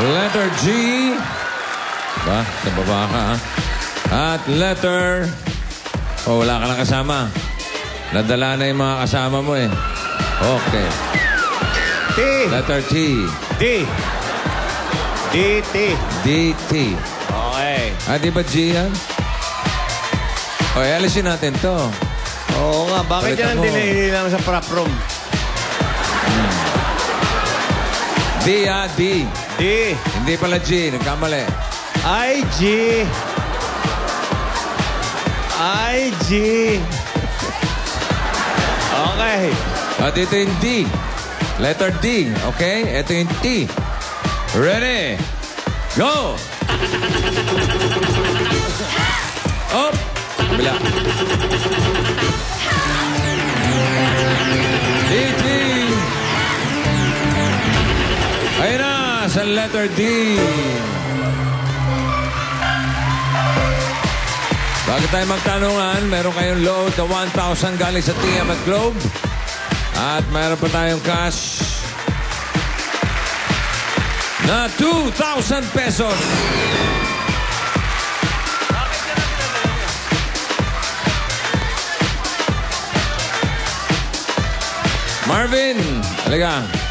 Letter G. Ba? Sa baba ka, ha? At letter... Oh, wala ka lang kasama. Nadala na yung mga kasama mo, eh. Okay. T. Letter T. D. D-T. D-T. Okay. Ah, di ba G yan? Okay, alisin natin to. Oo nga. Bakit Palitan yan mo. dinahili lang sa prop room? D, ah, D. D. Hindi pala G. Nagkamali. I-G. I-G. Okay. At ito yung D. Letter D. Okay? Ito yung T. Ready? Go! Up! Kabila. D-T. Ayun na, sa letter D. Bago tayo magtanungan, meron kayong load na 1,000 galing sa TM at Globe. At meron pa tayong cash na 2,000 pesos. Marvin, halika.